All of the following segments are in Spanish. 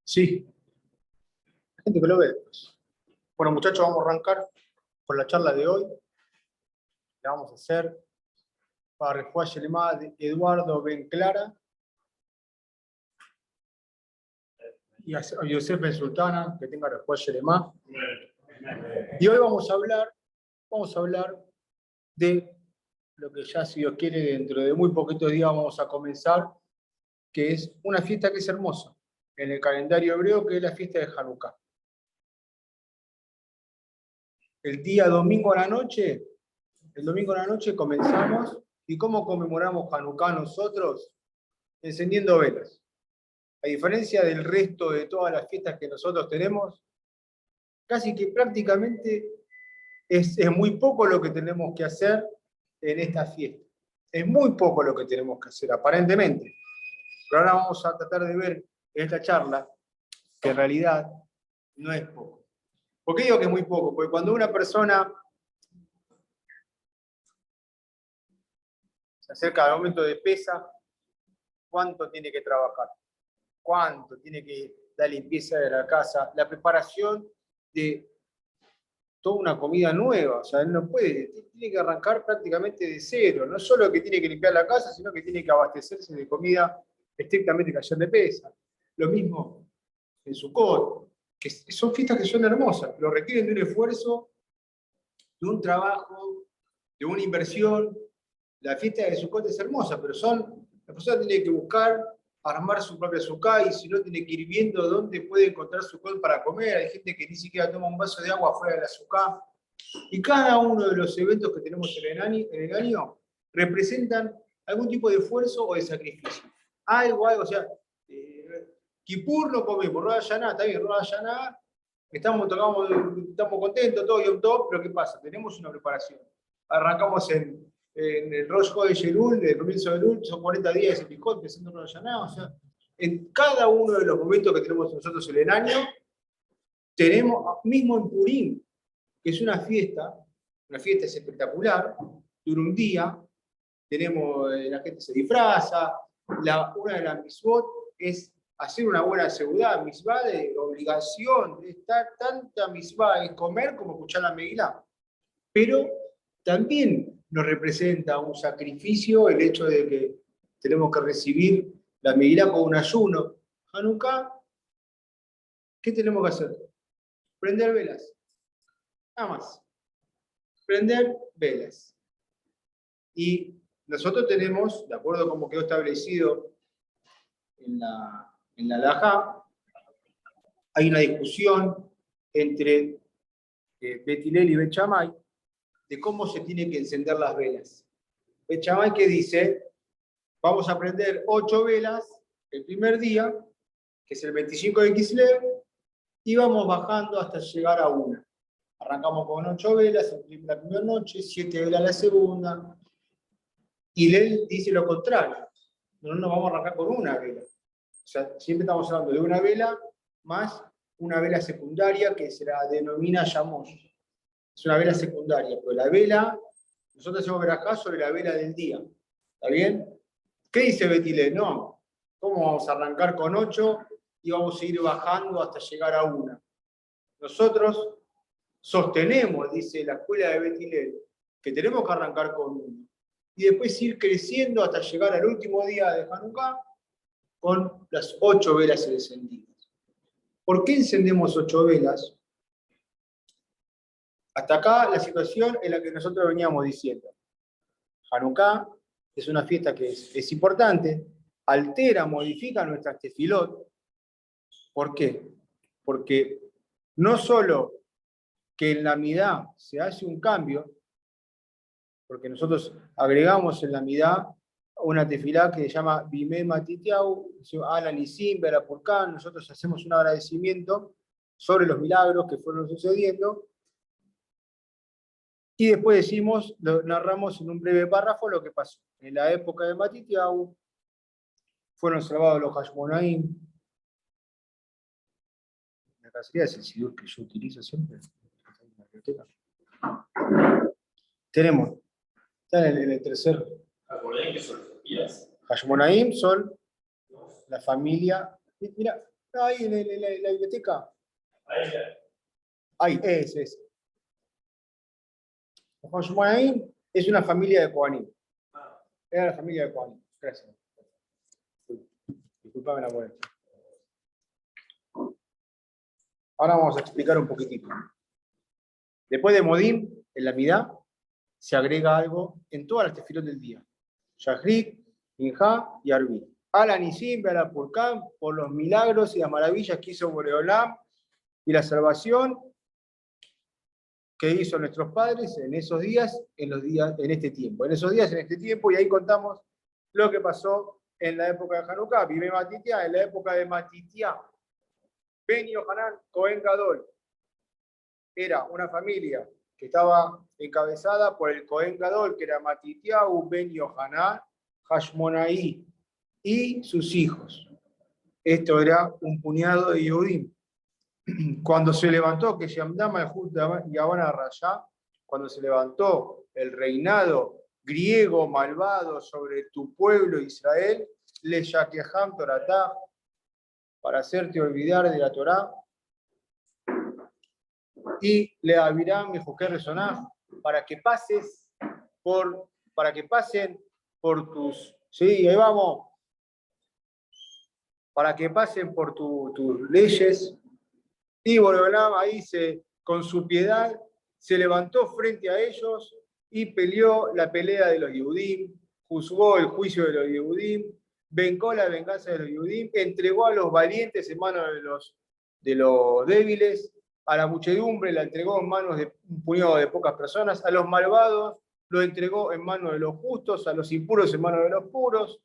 Sí, gente que lo ve. Bueno, muchachos, vamos a arrancar con la charla de hoy. La vamos a hacer para Refuá Shelemá de Eduardo Ben Clara y a Yosef Ben Sultana, que tenga Refuá Shelemá. Y hoy vamos a hablar de lo que ya, si Dios quiere, dentro de muy poquitos días vamos a comenzar, que es una fiesta que es hermosa en el calendario hebreo, que es la fiesta de Hanukkah. El domingo a la noche comenzamos. ¿Y cómo conmemoramos Hanukkah nosotros? Encendiendo velas. A diferencia del resto de todas las fiestas que nosotros tenemos, casi que prácticamente es muy poco lo que tenemos que hacer en esta fiesta. Es muy poco lo que tenemos que hacer, aparentemente. Pero ahora vamos a tratar de ver en esta charla que en realidad no es poco. ¿Por qué digo que es muy poco? Porque cuando una persona se acerca al momento de pesa, ¿cuánto tiene que trabajar? ¿Cuánto tiene que dar limpieza de la casa? La preparación de toda una comida nueva. O sea, él no puede, tiene que arrancar prácticamente de cero. No solo que tiene que limpiar la casa, sino que tiene que abastecerse de comida estrictamente que ayer le pesa. Lo mismo en Sukkot, que son fiestas que son hermosas, pero requieren de un esfuerzo, de un trabajo, de una inversión. La fiesta de Sukkot es hermosa, pero la persona tiene que buscar armar su propia sukkah, y si no, tiene que ir viendo dónde puede encontrar Sukkot para comer. Hay gente que ni siquiera toma un vaso de agua fuera de la sukkah. Y cada uno de los eventos que tenemos en el año representan algún tipo de esfuerzo o de sacrificio. Algo, o sea, Kippur no comemos, Rosh Hashanah, está bien, Rosh Hashanah, estamos contentos, todo Yom Tov, pero ¿qué pasa? Tenemos una preparación. Arrancamos en el Rosh Chodesh Elul, el comienzo de Elul, son 40 días de Picot, empezando Rosh Hashanah. O sea, en cada uno de los momentos que tenemos nosotros en el año, tenemos, mismo en Purim, que es una fiesta es espectacular, dura un día, la gente se disfraza, una de las mitzvot es hacer una buena seudá, mitzvah de obligación, de estar tanta mitzvah es comer como escuchar la Megilá. Pero también nos representa un sacrificio el hecho de que tenemos que recibir la Megilá con un ayuno. Hanukkah, ¿qué tenemos que hacer? Prender velas. Nada más. Prender velas. Y nosotros tenemos, de acuerdo a cómo quedó establecido en la halajá, hay una discusión entre Bet Hillel y Bet Shammai de cómo se tienen que encender las velas. Bet Shammai que dice, vamos a prender 8 velas el primer día, que es el 25 de Kislev, y vamos bajando hasta llegar a una. Arrancamos con 8 velas la primera noche, 7 velas la segunda, y él dice lo contrario. No nos vamos a arrancar con una vela. O sea, siempre estamos hablando de una vela más una vela secundaria que se la denomina Yamos. Es una vela secundaria, pero la vela, nosotros hacemos verajá sobre la vela del día. ¿Está bien? ¿Qué dice Bet Hillel? No. ¿Cómo vamos a arrancar con 8 y vamos a ir bajando hasta llegar a una? Nosotros sostenemos, dice la escuela de Bet Hillel, que tenemos que arrancar con 1 y después ir creciendo hasta llegar al último día de Hanukkah con las 8 velas encendidas. ¿Por qué encendemos 8 velas? Hasta acá la situación en la que nosotros veníamos diciendo. Hanukkah es una fiesta que es importante, altera, modifica nuestras tefilot. ¿Por qué? Porque no solo que en la midá se hace un cambio, porque nosotros agregamos en la midá una tefilá que se llama Bimei Matitiau, Alan y Simba, la Purkan. Nosotros hacemos un agradecimiento sobre los milagros que fueron sucediendo, y después narramos en un breve párrafo lo que pasó. En la época de Matitiau fueron salvados los Hashmonaim. La cacería es el sidur que yo utilizo siempre. Tenemos, está en el tercer. Hashmonaim son la familia. Mira, ahí en la biblioteca. Ahí, ese. Hashmonaim es una familia de Kohanim. Era la familia de Kohanim. Gracias. Disculpame la molestia. Ahora vamos a explicar un poquitito. Después de Modim, en la Midá, se agrega algo en todas las tefilot del día. Shahrit, Minjá y Arbi. Ala Nisim, Ala Purkam, por los milagros y las maravillas que hizo Boreolam y la salvación que hizo nuestros padres en esos días, en este tiempo. En esos días, en este tiempo, y ahí contamos lo que pasó en la época de Hanukkah. Vive Matitiá, en la época de Matitiá. Ben Yohanan Cohen Gadol era una familia que estaba encabezada por el Cohen Gadol, que era Matitiahu Ben Yohanan Hashmonaí, y sus hijos. Esto era un puñado de Yehudim. Cuando se levantó, que Yamdama el Yavana Rayá, cuando se levantó el reinado griego malvado sobre tu pueblo Israel, le Yakeham Toratá, para hacerte olvidar de la Torá, y le Abiram y Joquer Resoná, para que pasen por tus, sí, ahí vamos, para que pasen por tus leyes. Y Boreolam ahí con su piedad se levantó frente a ellos y peleó la pelea de los Yehudim, juzgó el juicio de los Yehudim, vengó la venganza de los Yehudim, entregó a los valientes en manos de los débiles, a la muchedumbre la entregó en manos de un puñado de pocas personas, a los malvados lo entregó en manos de los justos, a los impuros en manos de los puros,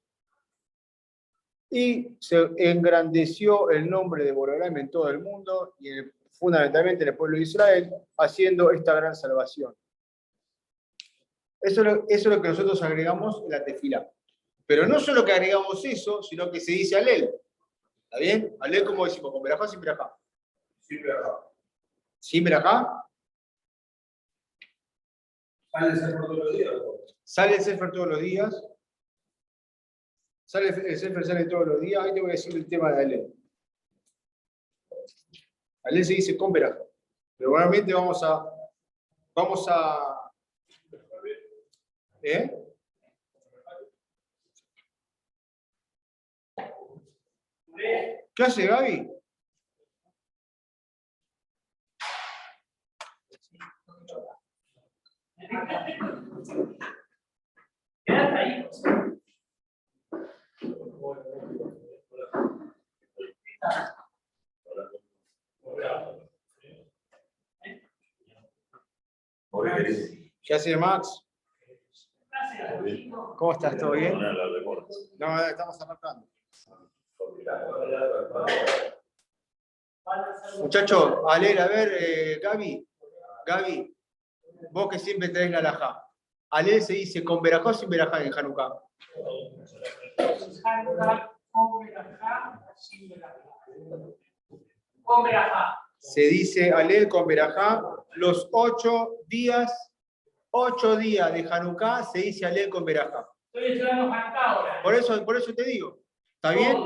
y se engrandeció el nombre de Boreolam en todo el mundo, y fundamentalmente en el pueblo de Israel, haciendo esta gran salvación. Eso es lo que nosotros agregamos en la tefilá. Pero no solo que agregamos eso, sino que se dice alel. ¿Está bien? Alel, como decimos, con verajá, sin verajá. Sin verajá. ¿Sin verajá? ¿Sale el Sefer todos los días? Sale el Sefer todos los días. El Sefer sale todos los días. Ahí te voy a decir el tema de alel. Alel se dice con verajá. Pero realmente vamos a ¿eh? ¿Qué hace Gaby? Quédate ahí. ¿Qué hace Max? ¿Cómo estás? ¿Todo bien? No, estamos arrancando. Muchachos, a leer, a ver, Gaby, vos que siempre traes la alajá. Alel se dice con verajá o sin verajá en Hanukkah. Con verajá. Se dice alel con verajá los 8 días de Hanukkah se dice alel con verajá. Estoy estudiando Hanukkah ahora. Por eso te digo. ¿Está bien?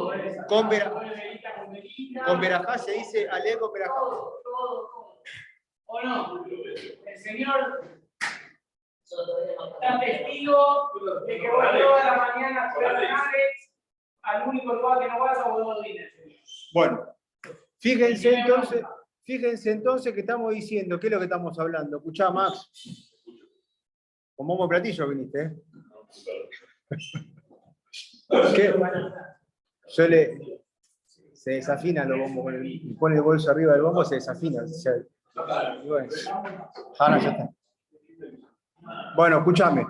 Con verajá se dice alel con verajá. Todo. ¿O no? El Señor está testigo de que voy toda la mañana a estudiar Ángeles, al único lugar que no vas a Bodón Diner. Bueno, fíjense entonces que estamos diciendo, ¿qué es lo que estamos hablando? Escuchá, Max. Con bombo de platillo viniste, ¿eh? ¿Qué? Se desafina los bombos, pone el bolso arriba del bombo, se desafina. Bueno, ahora ya está. Bueno, escúchame.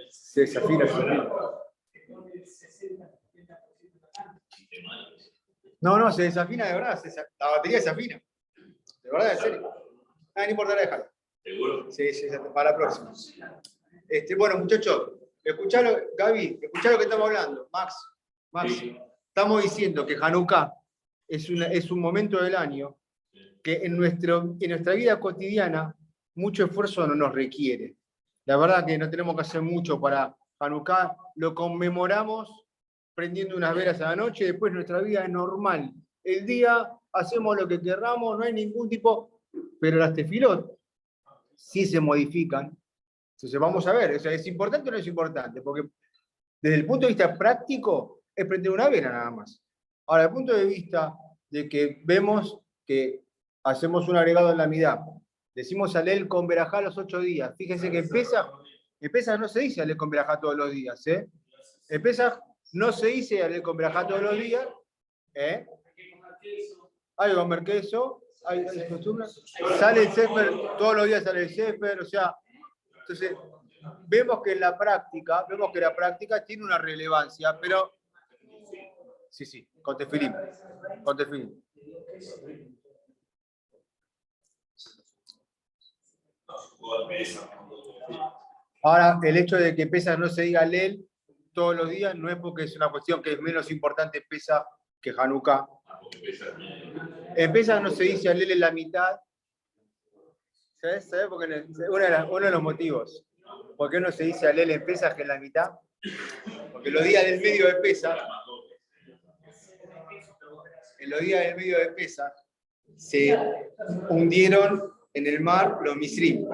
Se desafina. No, se desafina de verdad. La batería se afina. De verdad, en serio. No importa, déjalo. ¿Seguro? Sí, para la próxima. Bueno, muchachos, Gaby, escuchá lo que estamos hablando. Max, Sí. estamos diciendo que Hanukkah es un momento del año que en nuestra vida cotidiana mucho esfuerzo no nos requiere. La verdad que no tenemos que hacer mucho para Hanukkah, lo conmemoramos prendiendo unas velas a la noche, después nuestra vida es normal. El día hacemos lo que querramos, no hay ningún tipo, pero las tefilot sí se modifican. Entonces vamos a ver, o sea, ¿es importante o no es importante? Porque desde el punto de vista práctico es prender una vela nada más. Ahora, desde el punto de vista de que vemos que hacemos un agregado en la mitad, decimos Alel con Berajá los 8 días. Fíjense que en Pesaj no se dice Alel con Berajá todos los días. En Pesaj no se dice Alel con Berajá todos los días. Hay que comer queso, hay costumbre. Sale el Sefer, todos los días sale el Sefer, o sea, entonces vemos que la práctica tiene una relevancia, pero sí, con tefilín. Ahora, el hecho de que Pesaj no se diga Alel todos los días no es porque es una cuestión que es menos importante Pesaj que Hanukkah. En Pesaj no se dice Alel en la mitad. ¿Sabes? Porque uno de los motivos. ¿Por qué no se dice Alel en Pesaj en la mitad? Porque los días del medio de Pesaj, en los días del medio de Pesaj, se hundieron en el mar los Misrim.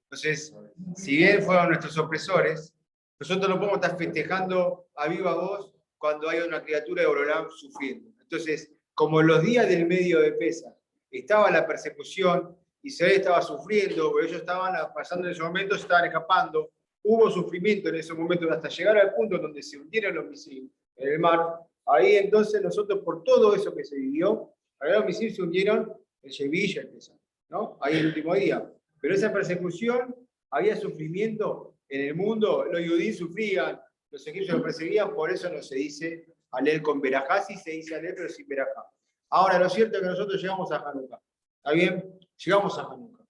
Entonces, si bien fueron nuestros opresores, nosotros no podemos estar festejando a viva voz cuando hay una criatura de Borolam sufriendo. Entonces, como en los días del medio de Pesaj estaba la persecución, Israel estaba sufriendo, porque ellos estaban pasando en esos momentos, estaban escapando, hubo sufrimiento en esos momentos hasta llegar al punto donde se hundieron los misiles en el mar. Ahí entonces nosotros, por todo eso que se vivió, los misiles se hundieron en Shevilla, ¿no? Ahí el último día. Pero esa persecución, había sufrimiento en el mundo, los judíos sufrían, los egipcios los perseguían, por eso no se dice Alel con Berajá, sí se dice Alel, pero sin Berajá. Ahora, lo cierto es que nosotros llegamos a Hanukkah. ¿Está bien? Llegamos a Hanukkah.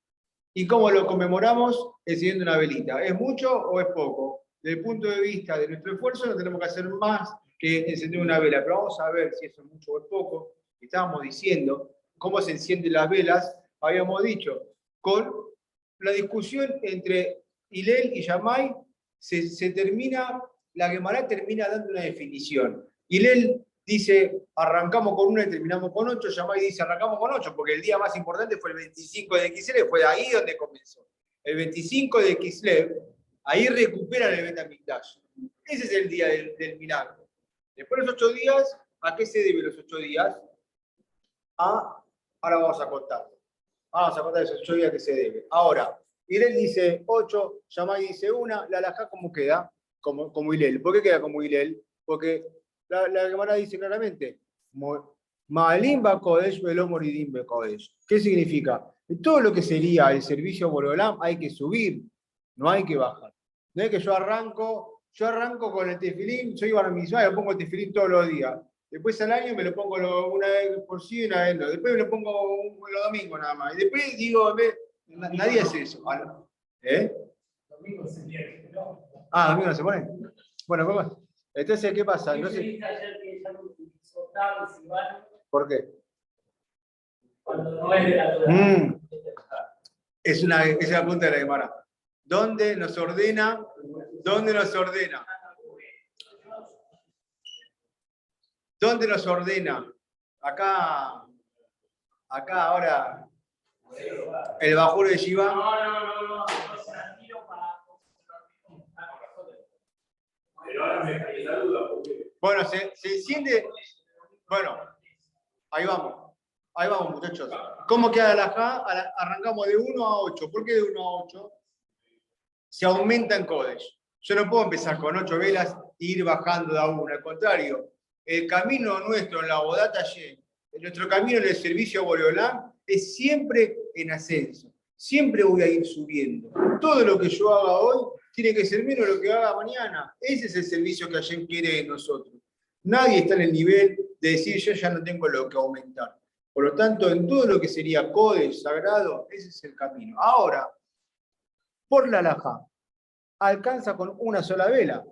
¿Y cómo lo conmemoramos? Encendiendo una velita. ¿Es mucho o es poco? Desde el punto de vista de nuestro esfuerzo, no tenemos que hacer más que encender una vela. Pero vamos a ver si eso es mucho o es poco. Estábamos diciendo cómo se encienden las velas. Habíamos dicho, con la discusión entre Hillel y Shammai, se termina, la Gemara termina dando una definición. Hillel dice, arrancamos con 1 y terminamos con 8. Shammai dice, arrancamos con 8, porque el día más importante fue el 25 de Kislev, fue ahí donde comenzó. El 25 de Kislev, ahí recuperan el Bet HaMikdash. Ese es el día del milagro. Después de los 8 días, ¿a qué se debe los 8 días? Ahora vamos a contar. Vamos a contar esos 8 días que se debe. Ahora, Hillel dice 8, Shammai dice 1, la halajá ¿cómo queda? Como Hillel. ¿Por qué queda como Hillel? Porque la Gemara dice claramente, Ma'alim Bakodesh velo moridim Bakodesh. ¿Qué significa? Todo lo que sería el servicio Borolam hay que subir, no hay que bajar. No es que yo arranco con el tefilín, soy Bar Mitzvah, yo pongo el tefilín todos los días. Después al año me lo pongo una vez por sí y una vez no. Después me lo pongo los domingos nada más. Y después digo, nadie hace eso. Domingo se tiene, ¿no? Domingo no se pone. Bueno, pues, entonces, ¿qué pasa? No sé. ¿Por qué? Cuando no es de la Torah. Es una punta de la Gemara. ¿Dónde nos ordena? ¿Dónde nos ordena? ¿Dónde nos ordena? Acá ahora, el Bajur de Shiva. No. Pero ahora me cae la duda. Bueno, se enciende. Bueno, ahí vamos, muchachos. ¿Cómo queda la halajá? Arrancamos de 1 a 8. ¿Por qué de 1 a 8? Se aumenta en Kodesh. Yo no puedo empezar con 8 velas e ir bajando de a 1. Al contrario, el camino nuestro en la Bodata Yeh, nuestro camino en el servicio a Borolam, es siempre en ascenso. Siempre voy a ir subiendo. Todo lo que yo haga hoy tiene que ser menos lo que haga mañana. Ese es el servicio que Hashem quiere de nosotros. Nadie está en el nivel de decir yo ya no tengo lo que aumentar. Por lo tanto, en todo lo que sería Kodesh, sagrado, ese es el camino. Ahora, por la halajá, alcanza con una sola vela.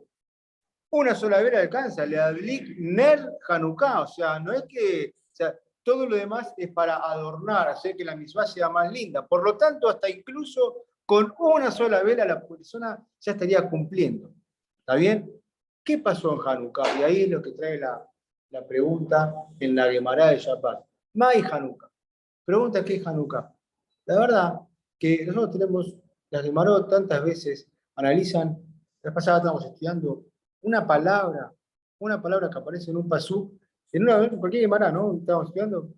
Una sola vela alcanza, le adlik ner Hanukkah. O sea, no es que. O sea, Todo lo demás es para adornar, hacer que la misma sea más linda. Por lo tanto, hasta incluso con una sola vela la persona ya estaría cumpliendo. ¿Está bien? ¿Qué pasó en Hanukkah? Y ahí es lo que trae la pregunta en la Gemara de Shabbat. Mai Hanukkah. Pregunta qué es Hanukkah. La verdad que nosotros tenemos, las Gemarot tantas veces analizan, la vez pasada estábamos estudiando una palabra que aparece en un pasú, en cualquier Gemará, ¿no? Estábamos estudiando,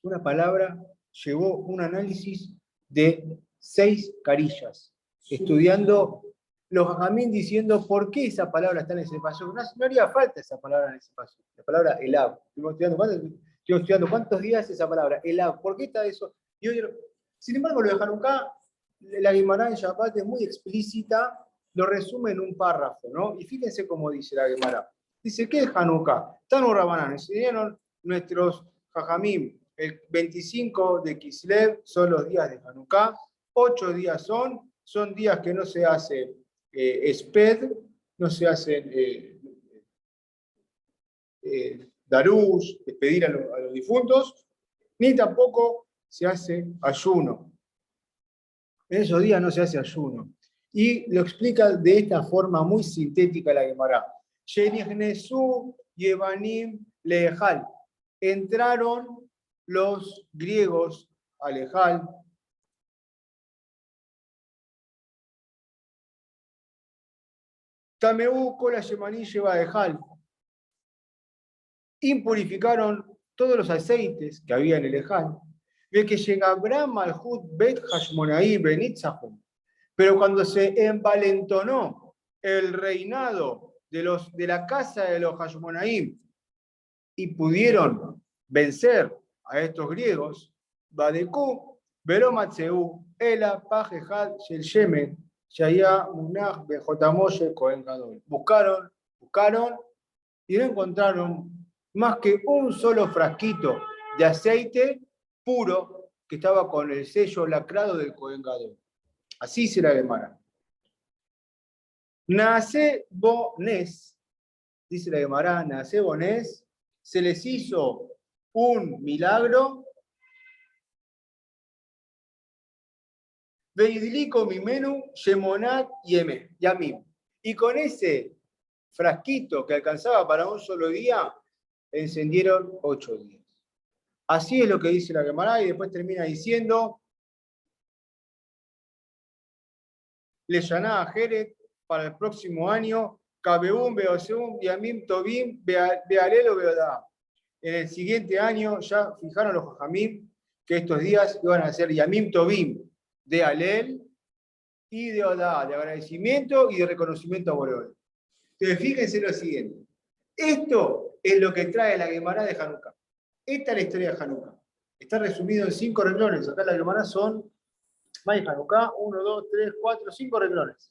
una palabra llevó un análisis de 6 carillas, estudiando los jajamín diciendo por qué esa palabra está en ese pasú. No haría falta esa palabra en ese pasú, la palabra elab. Estuvimos estudiando cuántos días esa palabra, elab, ¿por qué está eso? Y hoy, sin embargo, lo de Hanukkah, la Gemara en Shabbat es muy explícita, lo resume en un párrafo, ¿no? Y fíjense cómo dice la Gemara. Dice, ¿qué es Hanukkah? Tanu Rabanán, enseñaron nuestros jajamim. El 25 de Kislev son los días de Hanukkah, 8 días son días que no se hace esped, no se hacen darush, despedir a los difuntos, ni tampoco se hace ayuno. En esos días no se hace ayuno. Y lo explica de esta forma muy sintética la Gemara. Shenichnesu Yevanim Lehal. Entraron los griegos a Lehal. Tameu Kola Yemaní lleva Lehal. Impurificaron todos los aceites que había en el Lehal. Ve que llega Malhut Bet Hashmonaí Benitzahum. Pero cuando se envalentonó el reinado de la casa de los Hashmonaim y pudieron vencer a estos griegos, Badekú, Veromatzeu, Ela, Pajejad, Shel Shemen, Shaya, Munach, Bejotamoye, Cohen Gadol. Buscaron y no encontraron más que un solo frasquito de aceite puro que estaba con el sello lacrado del Cohen Gadol. Así se la Gemara. Nace Bonés, dice la Gemara, Nace Bonés, se les hizo un milagro. Veidilico Mimenu, Yemonat Yamim. Y con ese frasquito que alcanzaba para un solo día, encendieron 8 días. Así es lo que dice la Gemara y después termina diciendo Leyaná a Jeret para el próximo año, Kabeum, Beoseum, Yamim, Tobim, Bealelo, Beodá. En el siguiente año ya fijaron los Jajamim que estos días iban a ser Yamim Tobim, de Alel y de Odá, de agradecimiento y de reconocimiento a Boreol. Entonces fíjense lo siguiente. Esto es lo que trae la Gemara de Hanukkah. Esta es la historia de Hanukkah. Está resumido en 5 renglones. Acá la Gemara son May Hanukkah, 1, 2, 3, 4, 5 renglones.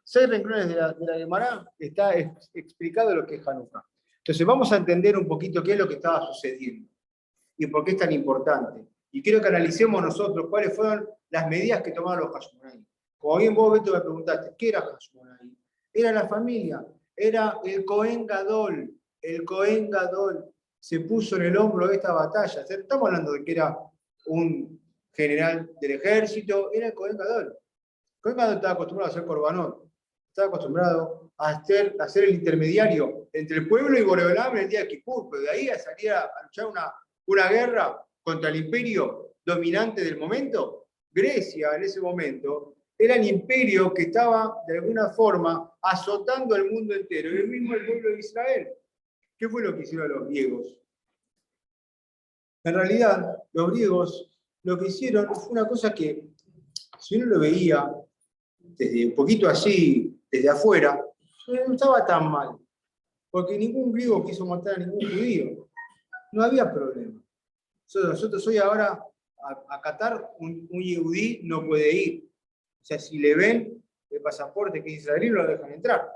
6 renglones de la Gemara está explicado lo que es Hanukkah. Entonces vamos a entender un poquito qué es lo que estaba sucediendo y por qué es tan importante. Y quiero que analicemos nosotros cuáles fueron las medidas que tomaron los Hashmonaí. Como bien vos, Beto, me preguntaste, ¿qué era Hashmonaí? Era la familia, era el Cohen Gadol. El Cohen Gadol se puso en el hombro de esta batalla. Estamos hablando de que era un general del ejército, era el Cohen Gadol. El Cohen Gadol estaba acostumbrado a hacer korbanot, estaba acostumbrado a ser el intermediario entre el pueblo y Boreolam en el día de Kippur, pero de ahí a salir a luchar una guerra contra el imperio dominante del momento. Grecia en ese momento era el imperio que estaba de alguna forma azotando al mundo entero, y el mismo el pueblo de Israel. ¿Qué fue lo que hicieron los griegos? En realidad, los griegos lo que hicieron fue una cosa que, si uno lo veía desde un poquito así, desde afuera, no estaba tan mal, porque ningún griego quiso matar a ningún judío. No había problema. Nosotros hoy ahora a Qatar un yehudí no puede ir. O sea, si le ven el pasaporte que es israelí, no lo dejan entrar.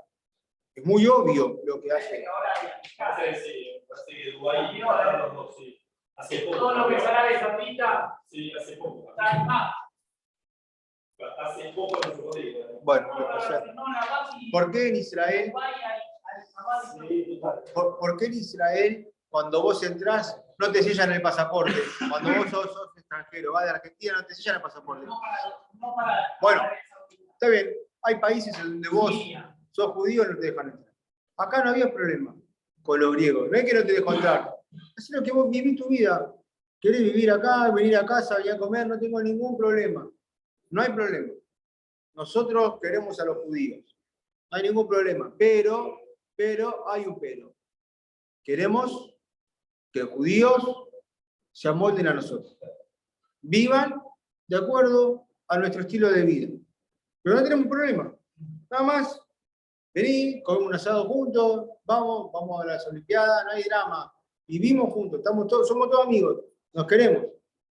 Es muy obvio lo que hace. Hace poco. Todo lo que es Arabia Saudita. Sí, hace poco. Está más. Hace poco no se podía. Bueno, o sea, ¿por qué en Israel? ¿Por qué en Israel cuando vos entrás, no te sellan el pasaporte. Cuando vos sos extranjero, vas de Argentina, no te sellan el pasaporte. Bueno, está bien, hay países en donde vos sos judío y no te dejan entrar. Acá no había problema con los griegos. No es que no te dejo entrar. Es lo que vos vivís tu vida. Querés vivir acá, venir a casa, venir a comer, no tengo ningún problema. No hay problema. Nosotros queremos a los judíos. No hay ningún problema. Pero hay un pero. Queremos que los judíos se amolden a nosotros. Vivan de acuerdo a nuestro estilo de vida. Pero no tenemos problema. Nada más, vení, comemos un asado juntos, vamos a las Olimpiadas, no hay drama. Vivimos juntos, somos todos amigos, nos queremos.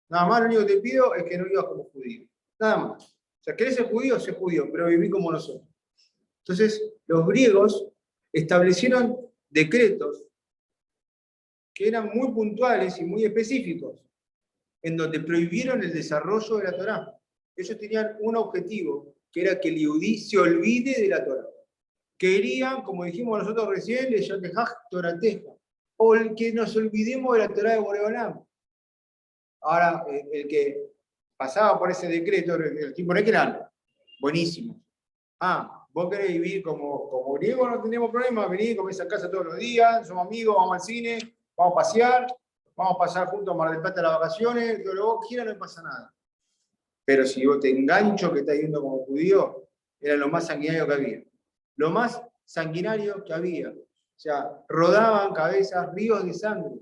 Nada más lo único que te pido es que no vivas como judío. Nada más. O sea, querés ser judío, pero viví como nosotros. Entonces, los griegos establecieron decretos que eran muy puntuales y muy específicos, en donde prohibieron el desarrollo de la Torá. Ellos tenían un objetivo, que era que el yudí se olvide de la Torá. Querían, como dijimos nosotros recién, Torateja, o el que nos olvidemos de la Torá de Boreolam. Ahora, el que pasaba por ese decreto, el tipo no es que eran buenísimos. Vos querés vivir como griego, no tenemos problema, venir, comés a casa todos los días, somos amigos, vamos al cine, vamos a pasear, vamos a pasar juntos a Mar del Plata las vacaciones, lo que vos quieras, no pasa nada. Pero si vos te engancho que estás yendo como judío, era lo más sanguinario que había. Lo más sanguinario que había. O sea, rodaban cabezas, ríos de sangre.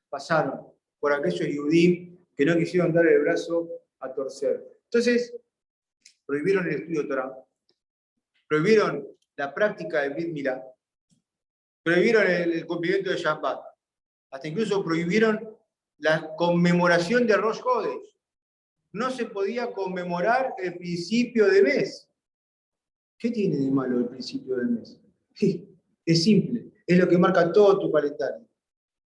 Pasaron por aquellos judíos que no quisieron dar el brazo a torcer. Entonces, prohibieron el estudio de Torá. Prohibieron la práctica del Brit Milá. Prohibieron el cumplimiento de Shabbat. Hasta incluso prohibieron la conmemoración de Rosh Hodesh. No se podía conmemorar el principio de mes. ¿Qué tiene de malo el principio de mes? Es simple, es lo que marca todo tu calendario.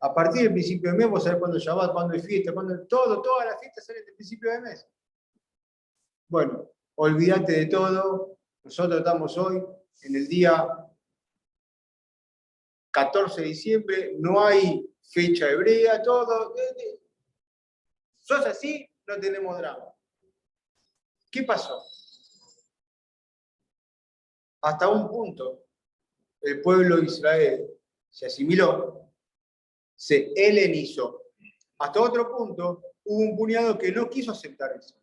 A partir del principio de mes, vos sabés cuándo es Shabbat, cuándo es fiesta, todas las fiestas salen del principio de mes. Bueno, olvídate de todo. Nosotros estamos hoy, en el día 14 de diciembre, no hay fecha hebrea, todo. ¿Sos así? No tenemos drama. ¿Qué pasó? Hasta un punto, el pueblo de Israel se asimiló, se helenizó. Hasta otro punto, hubo un puñado que no quiso aceptar eso.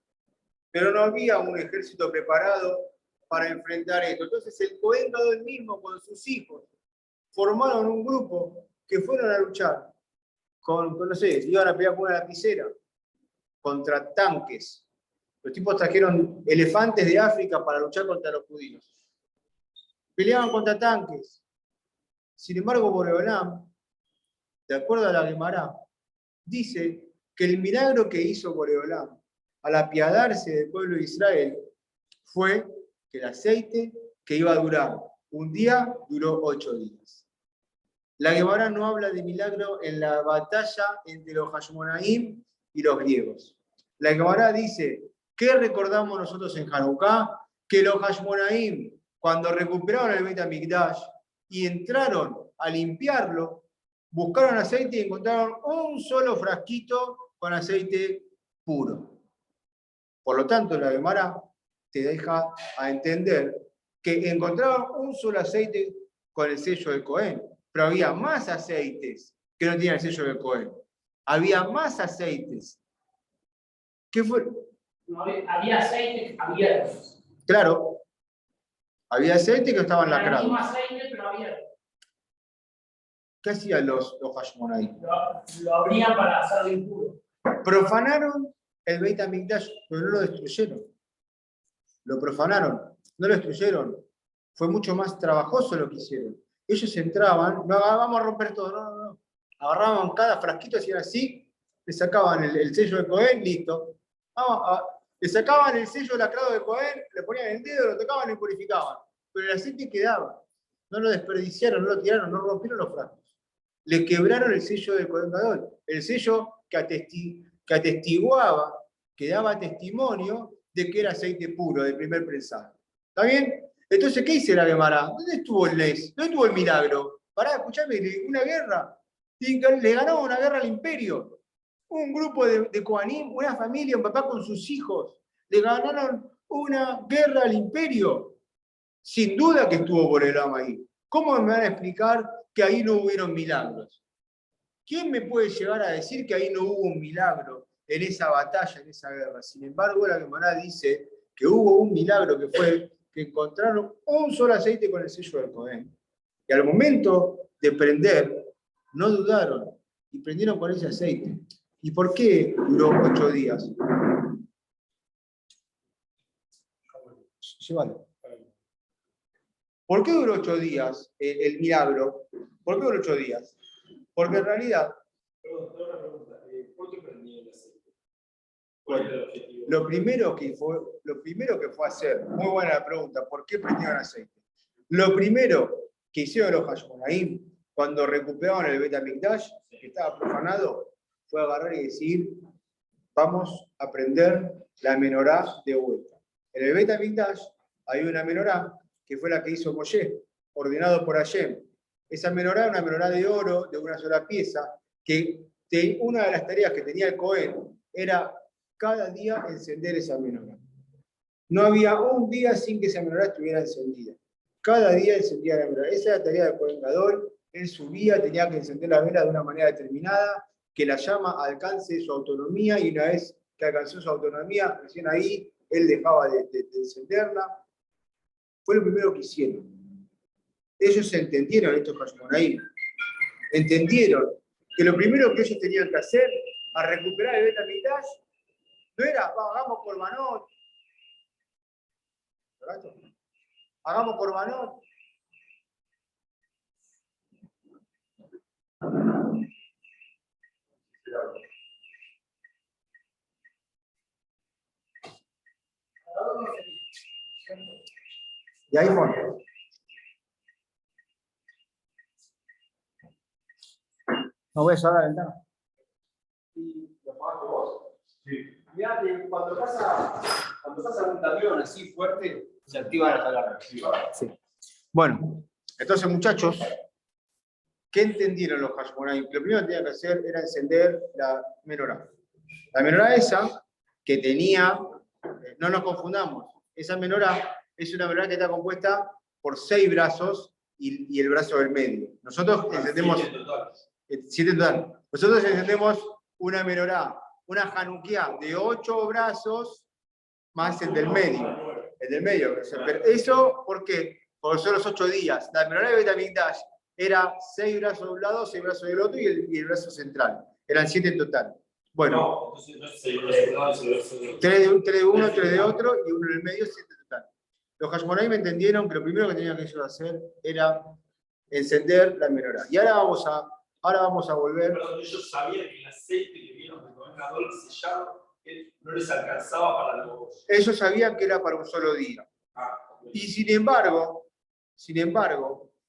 Pero no había un ejército preparado para enfrentar esto. Entonces el Cohen Gadol mismo con sus hijos formaron un grupo que fueron a luchar no sé, iban a pelear con una lapicera, contra tanques. Los tipos trajeron elefantes de África para luchar contra los judíos. Peleaban contra tanques. Sin embargo, Boreolam, de acuerdo a la Gemara, dice que el milagro que hizo Boreolam al apiadarse del pueblo de Israel fue que el aceite que iba a durar un día, duró 8 días. La Gemara no habla de milagro en la batalla entre los Hashmonaim y los griegos. La Gemara dice, ¿qué recordamos nosotros en Hanukkah? Que los Hashmonaim, cuando recuperaron el Beit HaMikdash y entraron a limpiarlo, buscaron aceite y encontraron un solo frasquito con aceite puro. Por lo tanto, la Gemara te deja a entender que encontraron un solo aceite con el sello del Cohen, pero había más aceites que no tenían el sello del Cohen. Había más aceites. ¿Qué fue? No, había aceites abiertos. Claro. Había aceites que estaban lacrados. El mismo aceite, pero abierto. ¿Qué hacían los Hashmonaim? Lo abrían para hacerlo impuro. Profanaron el Beit HaMikdash, pero no lo destruyeron. Lo profanaron, no lo destruyeron. Fue mucho más trabajoso lo que hicieron. Ellos entraban, no, vamos a romper todo, no. Agarraban cada frasquito, hacían así, le sacaban el sello de Cohen, listo. Le sacaban el sello lacrado de Cohen, le ponían el dedo, lo tocaban y purificaban. Pero el aceite quedaba. No lo desperdiciaron, no lo tiraron, no rompieron los frascos. Le quebraron el sello del Cohen Gadol, el sello que atestiguaba, que daba testimonio de que era aceite puro, del primer prensado. ¿Está bien? Entonces, ¿qué hice la Gemara? ¿Dónde estuvo el nes? ¿Dónde estuvo el milagro? Pará, escuchame, una guerra. Y le ganaron una guerra al imperio. Un grupo de Kohanim, una familia, un papá con sus hijos, le ganaron una guerra al imperio. Sin duda que estuvo Boreolam ahí. ¿Cómo me van a explicar que ahí no hubieron milagros? ¿Quién me puede llegar a decir que ahí no hubo un milagro en esa batalla, en esa guerra? Sin embargo, la Gemara dice que hubo un milagro que fue que encontraron un solo aceite con el sello del Cohen. Y al momento de prender, no dudaron y prendieron con ese aceite. ¿Y por qué duró 8 días? Llévalo. ¿Por qué duró 8 días el milagro? ¿Por qué duró 8 días? Porque en realidad, Perdón, tengo una pregunta. ¿Por qué prendí el aceite? ¿Cuál era el objetivo? lo primero que fue hacer, muy buena la pregunta, ¿por qué prendieron aceite? Lo primero que hicieron los Hashmonaim cuando recuperaron el Bet HaMikdash, que estaba profanado, fue agarrar y decir, vamos a prender la menorá de vuelta. En el Bet HaMikdash hay una menorá que fue la que hizo Moshe, ordenado por Hashem. Esa menorá era una menorá de oro, de una sola pieza, que una de las tareas que tenía el Cohen era cada día encender esa menorá. No había un día sin que esa menorá estuviera encendida. Cada día encendía la menorá. Esa era la tarea del Cohen Gadol. Él subía, tenía que encender la vela de una manera determinada, que la llama alcance su autonomía, y una vez que alcanzó su autonomía, recién ahí él dejaba de encenderla. Fue lo primero que hicieron. Ellos entendieron, estos Hashmonaim, entendieron que lo primero que ellos tenían que hacer a recuperar el Bet HaMikdash no era, hagamos korbanot, hagamos korbanot. Y ahí fue. No voy a cerrar la ventana. ¿Y lo pagaste vos? Sí. Mirá, cuando pasa un camión así fuerte, se activa la alarma. Sí. Bueno, entonces muchachos, ¿qué entendieron los Hashmonaim? Lo primero que tenían que hacer era encender la menorá. La menorá esa que tenía, no nos confundamos, esa menorá es una menorá que está compuesta por 6 brazos y el brazo del medio. Nosotros encendemos 7 en total. Nosotros encendemos una menorá, una Hanukkah de 8 brazos más el del medio. El del medio. Pero eso, ¿por qué? Porque son los 8 días. La menorá de Bet HaMikdash era 6 brazos de un lado, 6 brazos del otro y el brazo central. Eran 7 en total. Bueno, 3 de uno, 3 de otro y uno en el medio, 7 en total. Los Hashmonaim entendieron que lo primero que tenían que ellos hacer era encender la menorá. Y ahora vamos a volver. Pero ellos sabían que el aceite que vieron de Cohen Gadol sellado no les alcanzaba para los. Ellos sabían que era para un solo día. Y sin embargo,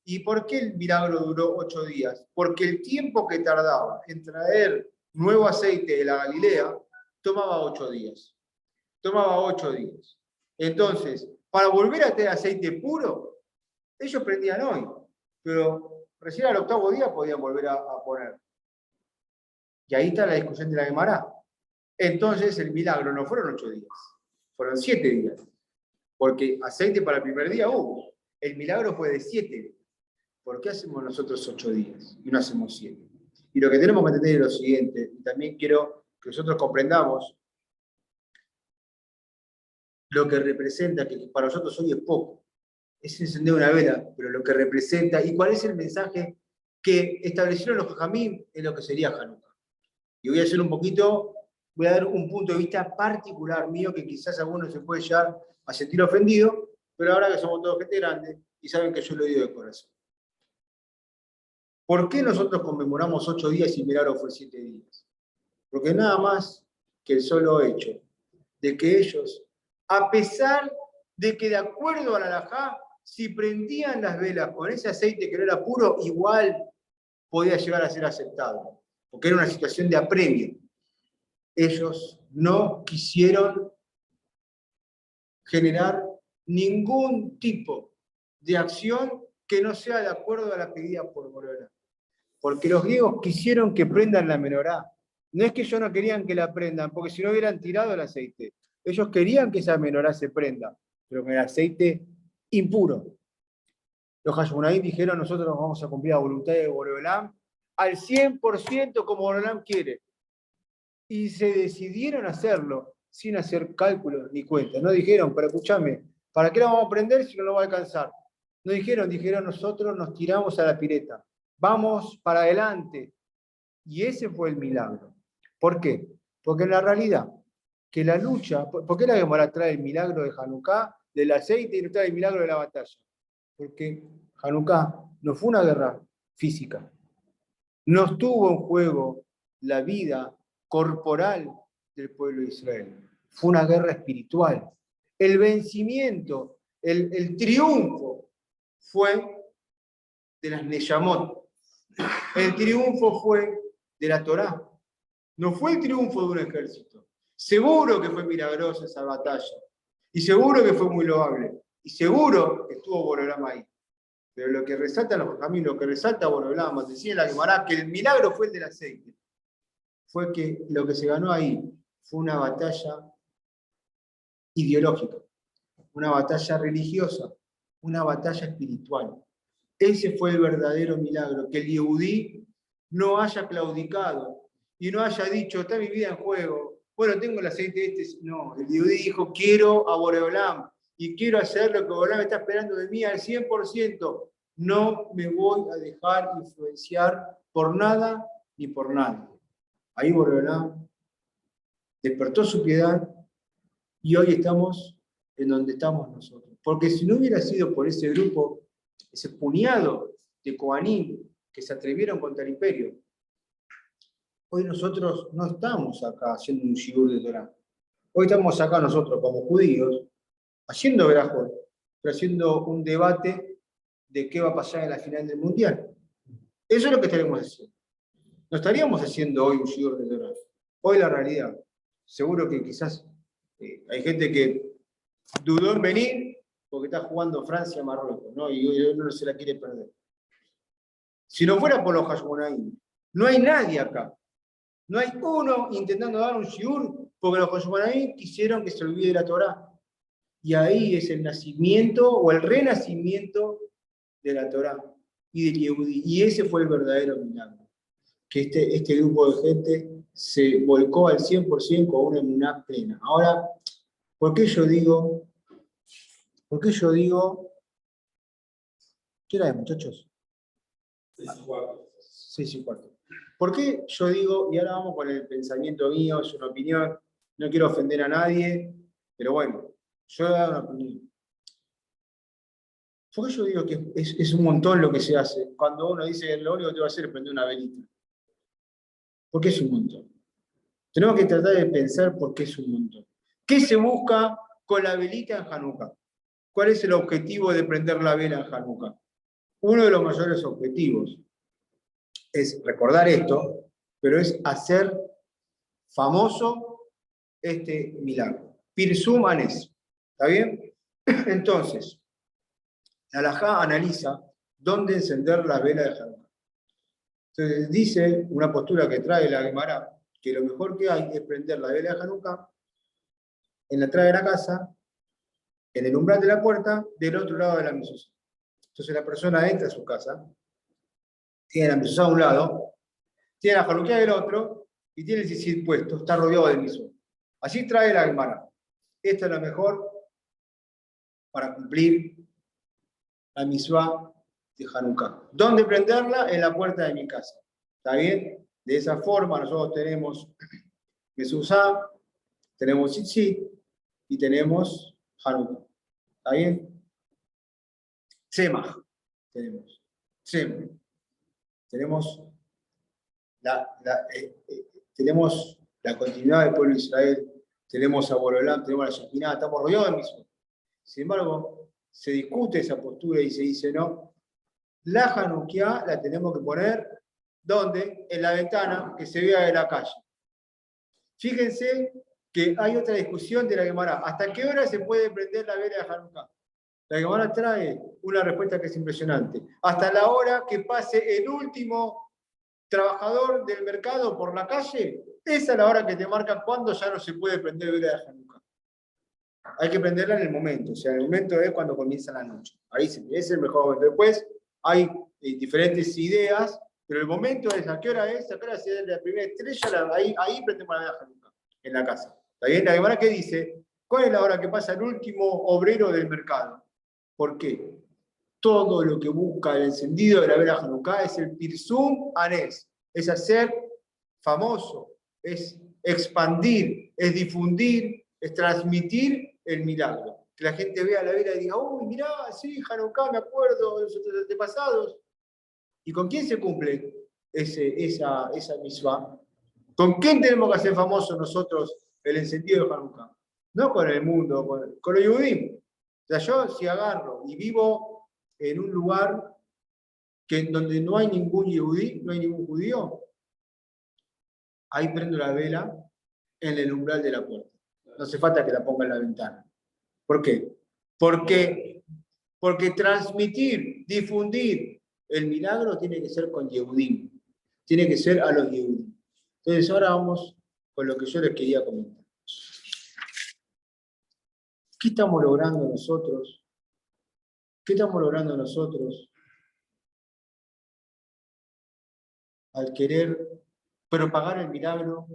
¿y por qué el milagro duró 8 días? Porque el tiempo que tardaba en traer nuevo aceite de la Galilea tomaba 8 días. Tomaba 8 días. Entonces, para volver a tener aceite puro, ellos prendían hoy, pero recién al 8º día podían volver a poner. Y ahí está la discusión de la Gemara. Entonces, el milagro no fueron 8 días, fueron 7 días. Porque aceite para el primer día hubo. El milagro fue de 7. ¿Por qué hacemos nosotros 8 días y no hacemos 7? Y lo que tenemos que entender es lo siguiente, y también quiero que nosotros comprendamos lo que representa, que para nosotros hoy es poco. Es encender una vela, pero lo que representa, y cuál es el mensaje que establecieron los Jajamim en lo que sería Hanukkah. Y voy a dar un punto de vista particular mío, que quizás algunos se puede llegar a sentir ofendido, pero ahora que somos todos gente grande, y saben que yo lo digo de corazón. ¿Por qué nosotros conmemoramos 8 días y el milagro fue 7 días? Porque nada más que el solo hecho de que ellos, a pesar de que de acuerdo a la halajá, si prendían las velas con ese aceite que no era puro, igual podía llegar a ser aceptado, porque era una situación de apremio. Ellos no quisieron generar ningún tipo de acción que no sea de acuerdo a la pedida por Boreolam. Porque los griegos quisieron que prendan la menorá. No es que ellos no querían que la prendan, porque si no hubieran tirado el aceite. Ellos querían que esa menorá se prenda, pero con el aceite impuro. Los Hashmonaim dijeron, nosotros vamos a cumplir la voluntad de Borolam al 100% como Borolam quiere. Y se decidieron hacerlo sin hacer cálculos ni cuentas. No dijeron, pero escúchame, ¿para qué la vamos a prender si no lo va a alcanzar? No dijeron, nosotros nos tiramos a la pileta. Vamos para adelante. Y ese fue el milagro. ¿Por qué? Porque en la realidad, que la lucha, ¿por qué la Gemara trae el milagro de Hanukkah, del aceite, y no trae el milagro de la batalla? Porque Hanukkah no fue una guerra física. No estuvo en juego la vida corporal del pueblo de Israel. Fue una guerra espiritual. El vencimiento, el triunfo fue de las Neyamot. El triunfo fue de la Torá. No fue el triunfo de un ejército. Seguro que fue milagrosa esa batalla. Y seguro que fue muy loable. Y seguro que estuvo Borolam ahí. Pero lo que resaltan los caminos, lo que resalta Borolam, decía la Gemara, que el milagro fue el del aceite. Fue que lo que se ganó ahí fue una batalla ideológica, una batalla religiosa, una batalla espiritual. Ese fue el verdadero milagro, que el Yehudí no haya claudicado y no haya dicho, está mi vida en juego, bueno, tengo el aceite este. No, el Yehudí dijo, quiero a Borolam y quiero hacer lo que Borolam está esperando de mí al 100%. No me voy a dejar influenciar por nada ni por nadie. Ahí Borolam despertó su piedad y hoy estamos en donde estamos nosotros. Porque si no hubiera sido por ese grupo, ese puñado de Kohanim que se atrevieron contra el imperio, hoy nosotros no estamos acá haciendo un shiur de Torah. Hoy estamos acá nosotros como judíos, haciendo verajot, pero haciendo un debate de qué va a pasar en la final del Mundial. Eso es lo que estaremos haciendo. No estaríamos haciendo hoy un shiur de Torah. Hoy la realidad, seguro que quizás hay gente que dudó en venir porque está jugando Francia-Marruecos, ¿no? Y hoy no se la quiere perder. Si no fuera por los Hashmonaim, no hay nadie acá. No hay uno intentando dar un shiur porque los Hashmonaim quisieron que se olvide la Torá. Y ahí es el nacimiento o el renacimiento de la Torá y del Yehudí. Y ese fue el verdadero milagro. Que este grupo de gente se volcó al 100% con una emuná plena. Ahora, ¿por qué yo digo? ¿Qué hora es, muchachos? 6:15. ¿Por qué yo digo, y ahora vamos con el pensamiento mío, es una opinión, no quiero ofender a nadie, pero bueno, yo voy a dar una opinión. ¿Por qué yo digo que es un montón lo que se hace cuando uno dice que lo único que te va a hacer es prender una velita? ¿Por qué es un montón? Tenemos que tratar de pensar por qué es un montón. ¿Qué se busca con la velita en Hanukkah? ¿Cuál es el objetivo de prender la vela en Hanukkah? Uno de los mayores objetivos es recordar esto, pero es hacer famoso este milagro. Pirsum Anes. ¿Está bien? Entonces, la halajá analiza dónde encender la vela de Hanukkah. Entonces dice una postura que trae la Gemara, que lo mejor que hay es prender la vela de Hanukkah en la entrada de la casa, en el umbral de la puerta, del otro lado de la mezuzá. Entonces la persona entra a su casa, tiene la mezuzá a un lado, tiene la Hanukkah del otro, y tiene el tzitzit puesto, está rodeado del mismo. Así trae la Gemara. Esta es la mejor para cumplir la mitzvah de Hanukkah. ¿Dónde prenderla? En la puerta de mi casa. ¿Está bien? De esa forma nosotros tenemos mezuzá, tenemos tzitzit y tenemos Hanukkah. ¿Está bien? Tzemach tenemos. Tzemach. Tenemos tenemos la continuidad del pueblo de Israel, tenemos a Borolam, tenemos a la Shekinah, estamos rodeados del mismo. Sin embargo, se discute esa postura y se dice, no, la Hanukkah la tenemos que poner, ¿dónde? En la ventana que se vea de la calle. Fíjense que hay otra discusión de la Gemara. ¿Hasta qué hora se puede prender la vela de Hanukkah? La Gemara trae una respuesta que es impresionante. Hasta la hora que pase el último trabajador del mercado por la calle, esa es la hora que te marca cuándo ya no se puede prender vela de Hanukkah. Hay que prenderla en el momento, o sea, el momento es cuando comienza la noche. Ahí sí, es el mejor momento. Después hay diferentes ideas, pero el momento es a qué hora es, a qué hora es la primera estrella, ahí prendemos la vela de Hanukkah, en la casa. ¿Está bien? La Gemara que dice, ¿cuál es la hora que pasa el último obrero del mercado? ¿Por qué? Todo lo que busca el encendido de la vela Hanukkah es el Pirsum Anés, es hacer famoso, es expandir, es difundir, es transmitir el milagro. Que la gente vea la vela y diga, uy, mirá, sí, Hanukkah, me acuerdo de los antepasados. ¿Y con quién se cumple esa misma? ¿Con quién tenemos que hacer famoso nosotros el encendido de Hanukkah? No con el mundo, con los judíos. O sea, yo si agarro y vivo en un lugar donde no hay ningún yehudí, no hay ningún judío, ahí prendo la vela en el umbral de la puerta. No hace falta que la ponga en la ventana. ¿Por qué? Porque transmitir, difundir el milagro tiene que ser con Yehudim. Tiene que ser a los Yehudim. Entonces ahora vamos con lo que yo les quería comentar. ¿Qué estamos logrando nosotros? ¿Qué estamos logrando nosotros al querer propagar el milagro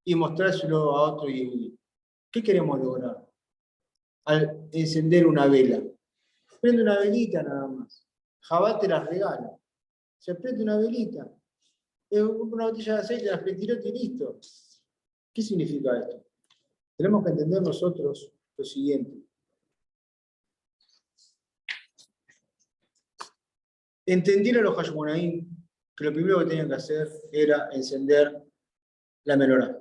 y mostrárselo a otro Yehudí? ¿Qué queremos lograr? Al encender una vela. Prende una velita nada más. Jabá te la regala. Se prende una velita. Una botella de aceite, la frentirote y listo. ¿Qué significa esto? Tenemos que entender nosotros lo siguiente. Entendieron los Hashmonaim que lo primero que tenían que hacer era encender la menorá.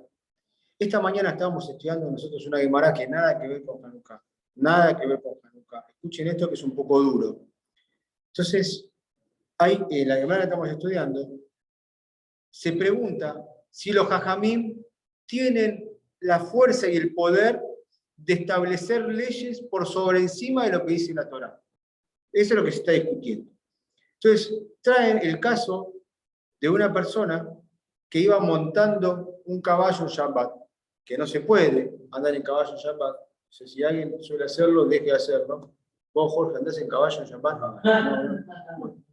Esta mañana estábamos estudiando nosotros una Gemara que nada que ver con Hanukkah. Nada que ver con Hanukkah. Escuchen esto que es un poco duro. Entonces, la Gemara que estamos estudiando se pregunta si los Jajamim tienen la fuerza y el poder de establecer leyes por sobre encima de lo que dice la Torá. Eso es lo que se está discutiendo. Entonces, traen el caso de una persona que iba montando un caballo en Shabbat, que no se puede andar en caballo en Shabbat. O sea, si alguien suele hacerlo, deje de hacerlo. ¿Vos, Jorge, andás en caballo en Shabbat? No.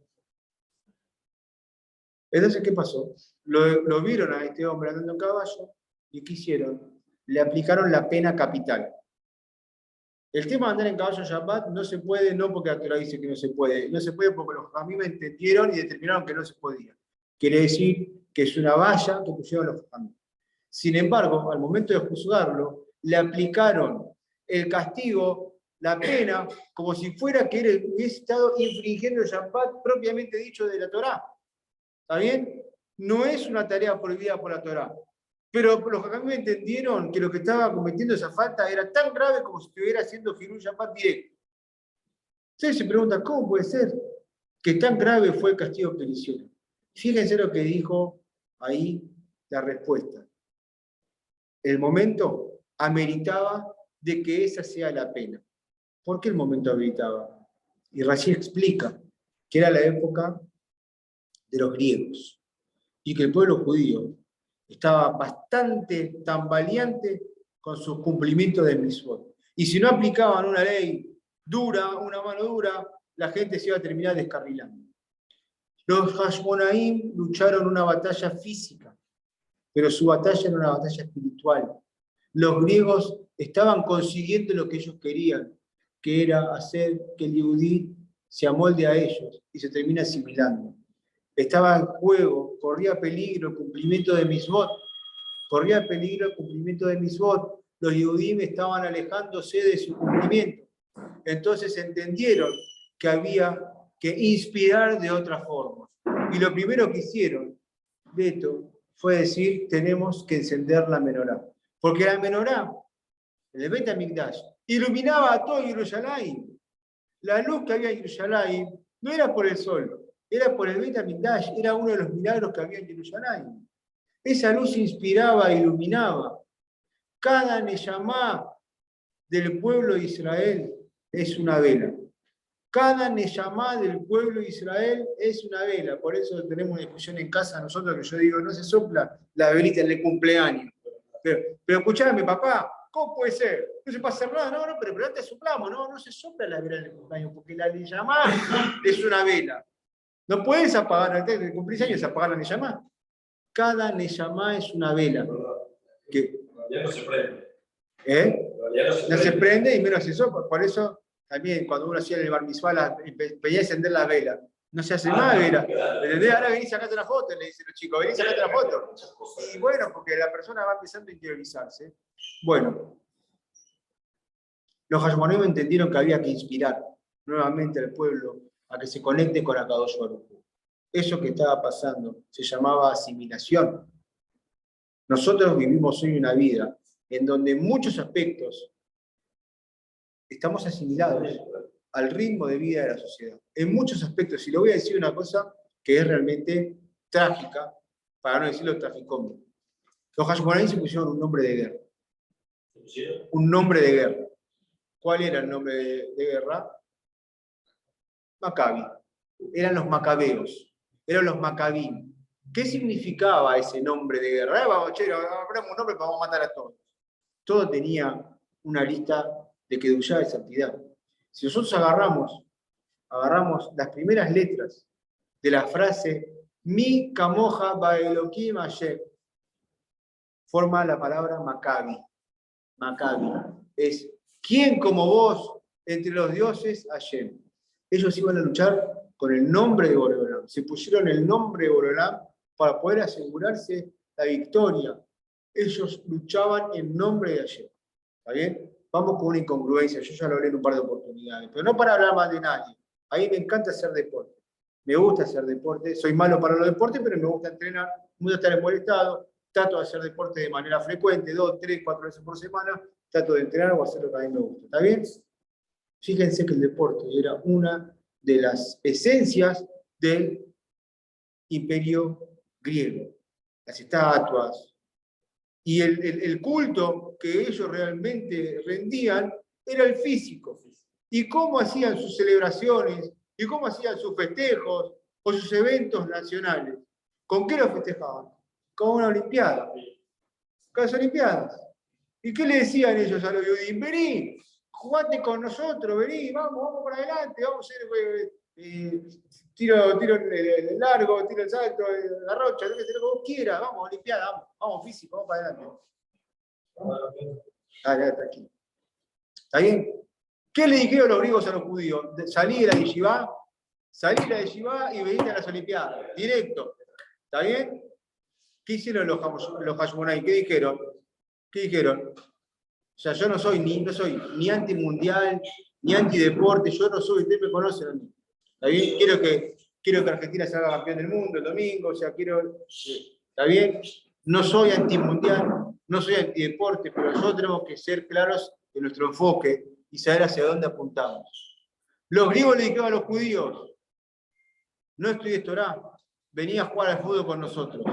Entonces, ¿qué pasó? Lo vieron a este hombre andando en caballo y ¿qué hicieron? Le aplicaron la pena capital. El tema de andar en caballo en Shabbat no se puede, no porque la Torá dice que no se puede. No se puede porque los Jajamim entendieron y determinaron que no se podía. Quiere decir que es una valla que pusieron los Jajamim. Sin embargo, al momento de juzgarlo, le aplicaron el castigo, la pena, como si fuera que él hubiese estado infringiendo el Shabbat propiamente dicho de la Torá. ¿Está bien? No es una tarea prohibida por la Torá. Pero los Jajamim entendieron que lo que estaba cometiendo esa falta era tan grave como si estuviera haciendo Hilul Shabbat directo. Ustedes se preguntan, ¿cómo puede ser que tan grave fue el castigo que le hicieron? Fíjense lo que dijo ahí la respuesta. El momento ameritaba de que esa sea la pena. ¿Por qué el momento ameritaba? Y Rashi explica que era la época de los griegos y que el pueblo judío estaba bastante tambaleante con sus cumplimientos de mitzvot. Y si no aplicaban una ley dura, una mano dura, la gente se iba a terminar descarrilando. Los Hashmonaim lucharon una batalla física, pero su batalla era una batalla espiritual. Los griegos estaban consiguiendo lo que ellos querían, que era hacer que el Yehudí se amolde a ellos y se termine asimilando. Estaba en juego, corría peligro el cumplimiento de mitzvot. Corría peligro el cumplimiento de mitzvot. Los Yehudim estaban alejándose de su cumplimiento. Entonces entendieron que había que inspirar de otra forma. Y lo primero que hicieron, Beto, fue decir, tenemos que encender la menorá. Porque la menorá, el Beit HaMikdash, iluminaba a todo Jerusalén. La luz que había en Jerusalén no era por el sol, era por el Beit HaMikdash, era uno de los milagros que había en Jerusalén. Esa luz inspiraba e iluminaba. Cada neyamá del pueblo de Israel es una vela. Cada neyamá del pueblo de Israel es una vela. Por eso tenemos una discusión en casa nosotros que yo digo, no se sopla la velita en el cumpleaños. Pero escuchame, papá, ¿cómo puede ser? No se puede hacer nada, no, pero antes soplamos, no se sopla la vela en el cumpleaños, porque la neyamá es una vela. No puedes apagar, antes del cumpleaños apagar la neyamá. Cada neyamá es una vela. Que, Ya no se prende. ¿eh? Ya No se prende y menos se sopla. Por eso también cuando uno hacía el bar mitzvah, pedía encender las velas. No se hace más vela. ¿Entendés? Ahora venís, sacate una foto, le dicen los chicos, venís, sacate una foto. Y bueno, porque la persona va empezando a interiorizarse. Bueno, los Hashmonim entendieron que había que inspirar nuevamente al pueblo a que se conecte con Akadosh Baruj Hu. Eso que estaba pasando se llamaba asimilación. Nosotros vivimos hoy una vida en donde en muchos aspectos estamos asimilados al ritmo de vida de la sociedad. En muchos aspectos, y le voy a decir una cosa que es realmente trágica, para no decirlo tragicómico. Los Hashmonaim se pusieron un nombre de guerra. Un nombre de guerra. ¿Cuál era el nombre de guerra? Maccabi. Eran los macabeos. Eran los macabim. ¿Qué significaba ese nombre de guerra? Vamos, che, hablamos un nombre que vamos a matar a todos. Todo tenía una lista de Kedushá de santidad. Si nosotros agarramos las primeras letras de la frase Mi Kamoja Baelokim Hashem, forma la palabra Maccabi. Maccabi es ¿quién como vos entre los dioses Hashem? Ellos iban a luchar con el nombre de Boreolam. Se pusieron el nombre de Boreolam para poder asegurarse la victoria. Ellos luchaban en nombre de Hashem. ¿Está bien? Vamos con una incongruencia. Yo ya lo hablé en un par de oportunidades, pero no para hablar más de nadie. A mí me encanta hacer deporte. Me gusta hacer deporte. Soy malo para los deportes, pero me gusta entrenar. Me gusta estar en buen estado. Trato de hacer deporte de manera frecuente, 2, 3, 4 veces por semana. Trato de entrenar o hacer lo que a mí me gusta. ¿Está bien? Fíjense que el deporte era una de las esencias del imperio griego. Las estatuas. Y el culto que ellos realmente rendían era el físico. Y cómo hacían sus celebraciones, y cómo hacían sus festejos, o sus eventos nacionales. ¿Con qué los festejaban? Con una olimpiada. Con las olimpiadas. ¿Y qué le decían ellos a los judíos? Vení, jugate con nosotros, vení, vamos para adelante, vamos a hacer tiro el largo, tiro el salto, la rocha, lo que vos quieras, vamos, olimpiada, vamos físico, vamos para adelante. Dale, tranquilo. ¿Está bien? ¿Qué le dijeron los griegos a los judíos? Salí de la yeshivá y venite a las olimpiadas, directo. ¿Está bien? ¿Qué hicieron los Hashmonaim? ¿Qué dijeron? O sea, yo no soy ni antimundial, ni antideporte, yo no soy, ustedes me conocen a mí. ¿Está bien? Quiero que Argentina salga campeón del mundo el domingo, o sea, ¿está bien? No soy antimundial, no soy antideporte, pero nosotros tenemos que ser claros en nuestro enfoque y saber hacia dónde apuntamos. Los griegos le dijeron a los judíos, no estudies Torá, venía a jugar al fútbol con nosotros.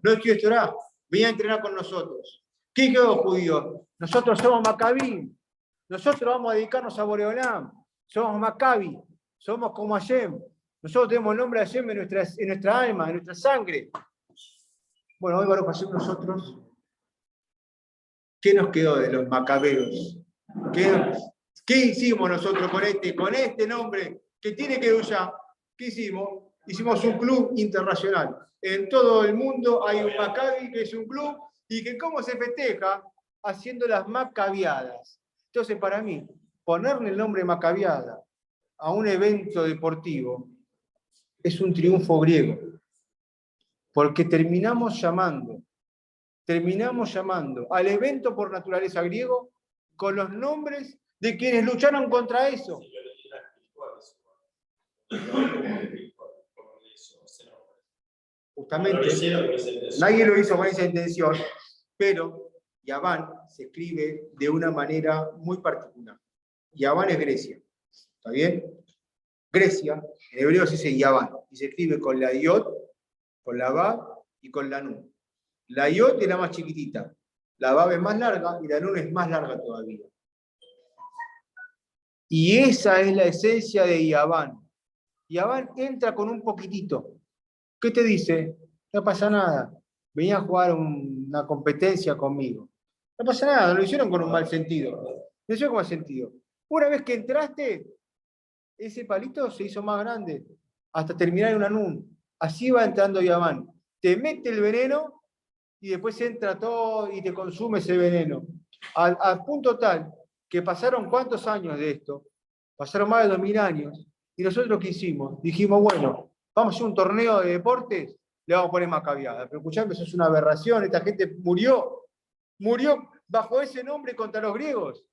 No estudies Torá, venía a entrenar con nosotros. ¿Qué dijeron los judíos? Nosotros somos Maccabí, nosotros vamos a dedicarnos a Boreolam, somos Maccabi, somos como Hashem, nosotros tenemos el nombre de Hashem en nuestra alma, en nuestra sangre. Bueno, hoy Baruch Hashem nosotros, ¿qué nos quedó de los macabeos? ¿Qué hicimos nosotros con este nombre que tiene que usar? ¿Qué hicimos? Hicimos un club internacional. En todo el mundo hay un Maccabi que es un club y que cómo se festeja haciendo las macabiadas. Entonces, para mí, ponerle el nombre macabiada a un evento deportivo es un triunfo griego. Porque terminamos llamando al evento por naturaleza griego con los nombres de quienes lucharon contra eso. Justamente, nadie lo hizo con esa intención, pero Yaván se escribe de una manera muy particular. Yaván es Grecia, ¿está bien? Grecia, en hebreo se dice Yaván, y se escribe con la Yod, con la Vav y con la Nun. La Yod es la más chiquitita, la Vav es más larga y la Nun es más larga todavía. Y esa es la esencia de Yaván. Yaván entra con un poquitito. ¿Qué te dice? No pasa nada. Venía a jugar una competencia conmigo. No pasa nada, no lo hicieron con un mal sentido. Lo hicieron con mal sentido. Una vez que entraste, ese palito se hizo más grande, hasta terminar en una nun. Así va entrando Yaván. Te mete el veneno y después entra todo y te consume ese veneno. Al punto tal que pasaron ¿cuántos años de esto? Pasaron más de 2000 años. Y nosotros ¿qué hicimos? Dijimos, bueno, vamos a hacer un torneo de deportes, le vamos a poner Macabiada. Pero escuchame, eso es una aberración, esta gente murió bajo ese nombre contra los griegos.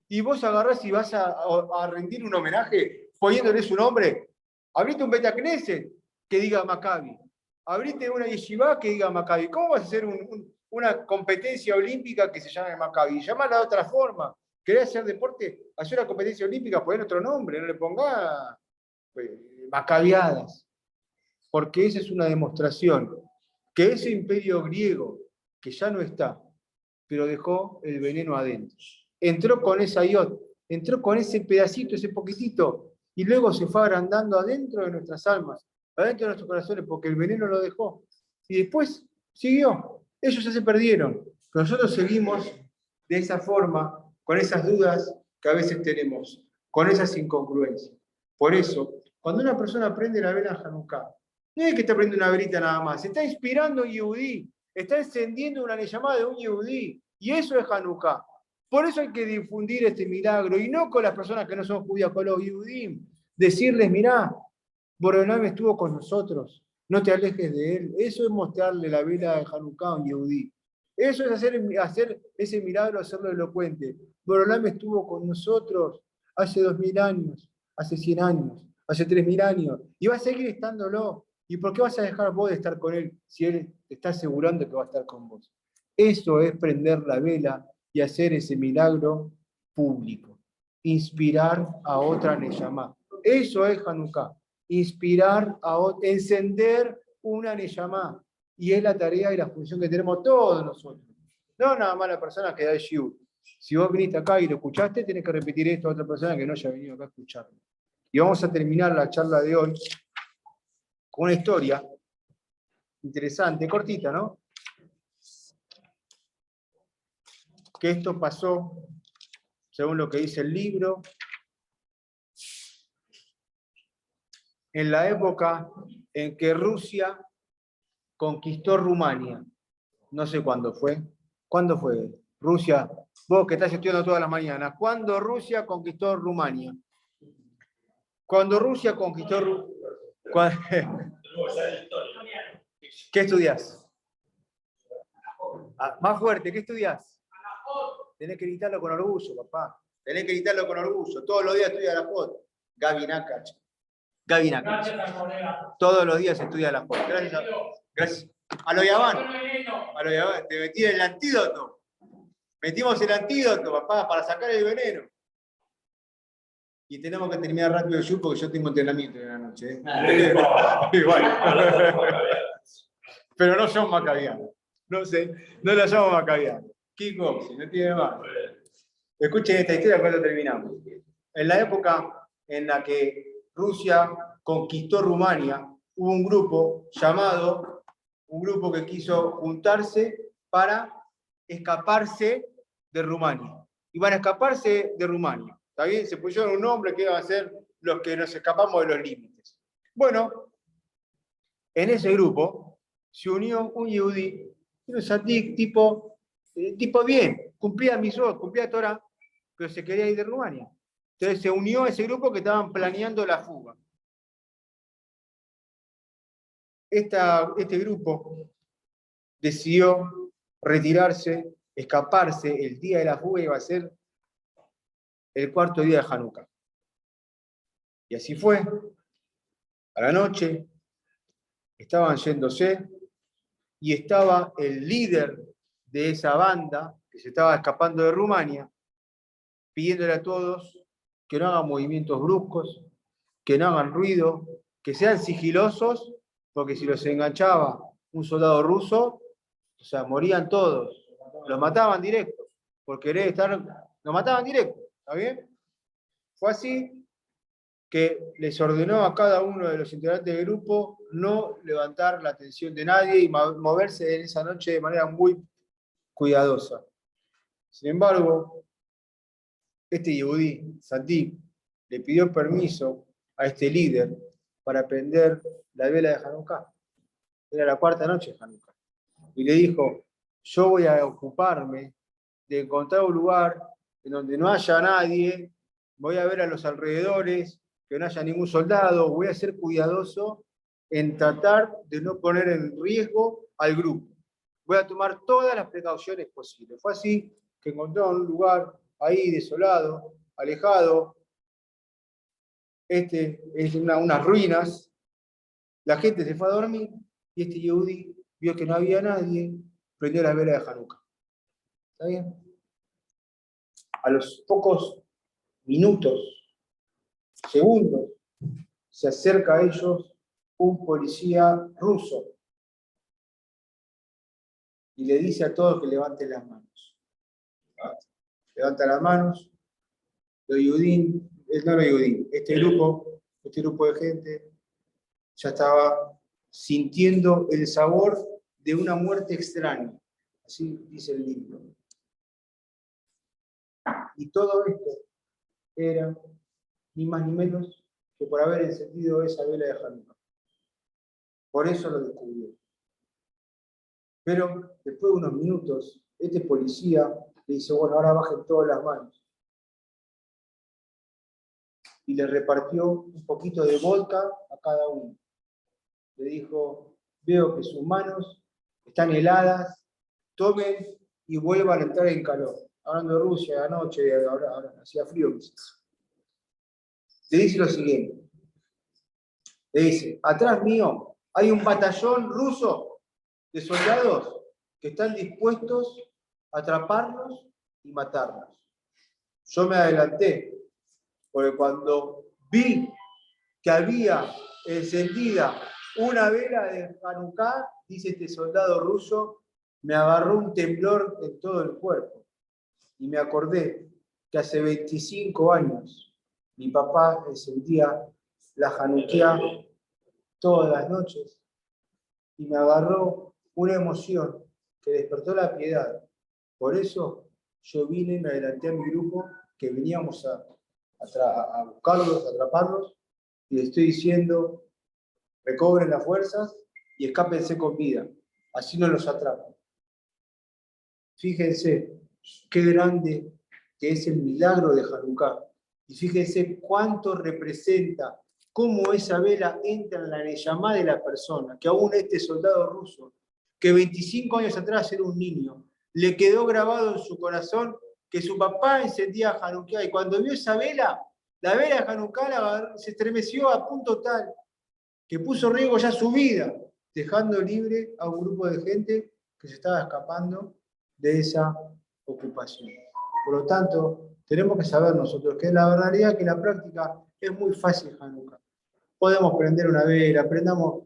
Y vos agarrás y vas a rendir un homenaje poniéndole su nombre. Abrite un Betacneset que diga Maccabi. Abrite una yeshiva que diga Maccabi. ¿Cómo vas a hacer una competencia olímpica que se llame Maccabi? Llamala de otra forma. ¿Querés hacer deporte? Hacer una competencia olímpica, poner otro nombre, no le ponga Maccabiadas. Porque esa es una demostración que ese imperio griego, que ya no está, pero dejó el veneno adentro. Entró con esa iot, entró con ese pedacito, ese poquitito, y luego se fue agrandando adentro de nuestras almas, adentro de nuestros corazones, porque el veneno lo dejó. Y después siguió. Ellos ya se perdieron, pero nosotros seguimos de esa forma, con esas dudas que a veces tenemos, con esas incongruencias. Por eso, cuando una persona prende la vela en Hanukkah, no es que está prendiendo una velita nada más, se está inspirando en Yehudí, está encendiendo una llamada de un Yehudí, y eso es Hanukkah. Por eso hay que difundir este milagro, y no con las personas que no son judías, con los Yehudim. Decirles, mirá, Boronam estuvo con nosotros, no te alejes de él. Eso es mostrarle la vela de Hanukkah a un Yehudí. Eso es hacer ese milagro, hacerlo elocuente. Boronam estuvo con nosotros hace 2000 años, hace 100 años, hace 3000 años, y va a seguir estándolo. ¿Y por qué vas a dejar vos de estar con él si él te está asegurando que va a estar con vos? Eso es prender la vela y hacer ese milagro público. Inspirar a otra Neyamá. Eso es Hanukkah. Inspirar a otra, encender una Neyamá. Y es la tarea y la función que tenemos todos nosotros. No nada más la persona que da el shiur. Si vos viniste acá y lo escuchaste, tenés que repetir esto a otra persona que no haya venido acá a escucharlo. Y vamos a terminar la charla de hoy con una historia interesante, cortita, ¿no? Que esto pasó, según lo que dice el libro, en la época en que Rusia conquistó Rumania. No sé cuándo fue. ¿Cuándo fue? Rusia, vos que estás estudiando todas las mañanas, ¿cuándo Rusia conquistó Rumania? Cuando Rusia conquistó ¿Qué estudias? Más fuerte, ¿qué estudias? Tenés que gritarlo con orgullo, papá. Tenés que gritarlo con orgullo. Todos los días estudia la foto. Gaby Nakach. Gaby Nakach. Todos los días estudia la foto. Gracias. A lo Yaván. A lo Yaván. Te metí el antídoto. Metimos el antídoto, papá, para sacar el veneno. Y tenemos que terminar rápido el show porque yo tengo entrenamiento en la noche. Pero no son macabianos. No sé, no la llamo macabiano. Kickboxing, no tiene más. Escuchen esta historia cuando terminamos. En la época en la que Rusia conquistó Rumania, hubo un grupo que quiso juntarse para escaparse de Rumania. Iban a escaparse de Rumania. ¿Está bien? Se pusieron un nombre que iban a ser los que nos escapamos de los límites. Bueno, en ese grupo se unió un yehudí, un sadik tipo bien, cumplía Mitzvot, cumplía Torah, pero se quería ir de Rumania. Entonces se unió a ese grupo que estaban planeando la fuga. Este grupo decidió retirarse, escaparse. El día de la fuga iba a ser el cuarto día de Hanukkah. Y así fue. A la noche estaban yéndose y estaba el líder de esa banda que se estaba escapando de Rumania, pidiéndole a todos que no hagan movimientos bruscos, que no hagan ruido, que sean sigilosos, porque si los enganchaba un soldado ruso, o sea, morían todos, los mataban directo, por querer estar, los mataban directo, ¿está bien? Fue así que les ordenó a cada uno de los integrantes del grupo no levantar la atención de nadie y moverse en esa noche de manera muy cuidadosa. Sin embargo, este Yehudí, Sandí, le pidió permiso a este líder para prender la vela de Hanukkah. Era la cuarta noche de Hanukkah. Y le dijo, yo voy a ocuparme de encontrar un lugar en donde no haya nadie, voy a ver a los alrededores, que no haya ningún soldado, voy a ser cuidadoso en tratar de no poner en riesgo al grupo. Voy a tomar todas las precauciones posibles. Fue así que encontró un lugar ahí desolado, alejado, unas ruinas. La gente se fue a dormir y este Yehudí vio que no había nadie, prendió la vela de Hanukkah. ¿Está bien? A los pocos minutos, segundos, se acerca a ellos un policía ruso y le dice a todos que levanten las manos. Levanta las manos, este grupo de gente ya estaba sintiendo el sabor de una muerte extraña. Así dice el libro. Y todo esto era ni más ni menos que por haber encendido esa vela de Hanukkah. Por eso lo descubrieron. Pero después de unos minutos, este policía le dice, bueno, ahora bajen todas las manos. Y le repartió un poquito de vodka a cada uno. Le dijo, veo que sus manos están heladas, tomen y vuelvan a entrar en calor. Hablando de Rusia, anoche, ahora hacía frío. Le dice lo siguiente. Le dice, atrás mío hay un batallón ruso de soldados que están dispuestos a atraparnos y matarnos. Yo me adelanté, porque cuando vi que había encendida una vela de Hanukkah, dice este soldado ruso, me agarró un temblor en todo el cuerpo. Y me acordé que hace 25 años mi papá encendía la Hanukkah todas las noches y me agarró una emoción que despertó la piedad. Por eso yo vine y me adelanté a mi grupo que veníamos a buscarlos, a atraparlos, y les estoy diciendo, recobren las fuerzas y escápense con vida, así no los atrapan. Fíjense qué grande que es el milagro de Hanukkah, y fíjense cuánto representa cómo esa vela entra en la neyamá de la persona, que aún este soldado ruso, que 25 años atrás era un niño, le quedó grabado en su corazón que su papá encendía Hanukkah, y cuando vio esa vela, la vela de Hanukkah se estremeció a punto tal que puso en riesgo ya su vida, dejando libre a un grupo de gente que se estaba escapando de esa ocupación. Por lo tanto, tenemos que saber nosotros que la realidad que la práctica es muy fácil Hanukkah. Podemos prender una vela, aprendamos,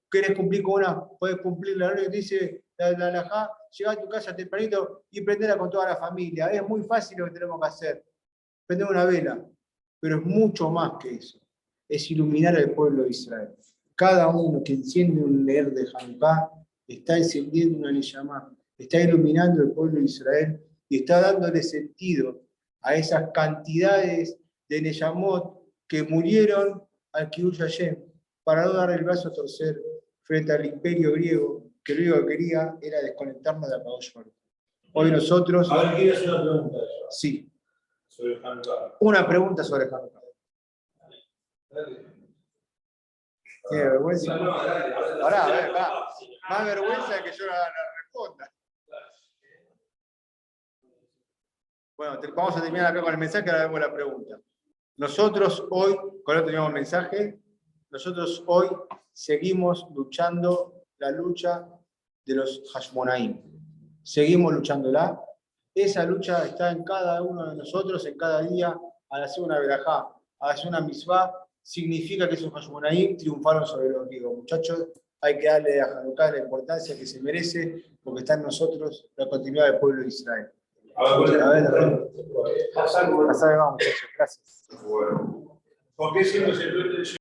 querés cumplir con una, podés cumplir la hora que dice la halajá, llegá a tu casa tempranito y prenderla con toda la familia. Es muy fácil lo que tenemos que hacer, prender una vela, pero es mucho más que eso. Es iluminar al pueblo de Israel. Cada uno que enciende un leer de Hanukkah está encendiendo una neyamá, está iluminando el pueblo de Israel y está dándole sentido a esas cantidades de neyamot que murieron al Kiddush Hashem para no dar el brazo a torcer frente al imperio griego, que lo único que quería era desconectarnos de Akadosh Baruj. Hoy nosotros... Ahora quiero hacer una pregunta. Sí. Sobre Hanukkah. Una pregunta sobre Hanukkah. ¿Tiene vergüenza? Ahora, a ver, va. Más vergüenza de que yo la responda. Bueno, vamos a terminar acá con el mensaje, ahora vemos la pregunta. Nosotros hoy, con esto terminamos el mensaje, nosotros hoy seguimos luchando la lucha de los Hashmonaim. Seguimos luchándola. Esa lucha está en cada uno de nosotros, en cada día, al hacer una verajá, al hacer una misvá, significa que esos Hashmonaim triunfaron sobre los griegos. Muchachos, hay que darle a Hanukkah la importancia que se merece, porque está en nosotros la continuidad del pueblo de Israel. Pasá de vamos, muchachos. Gracias. ¿Por qué siempre se duende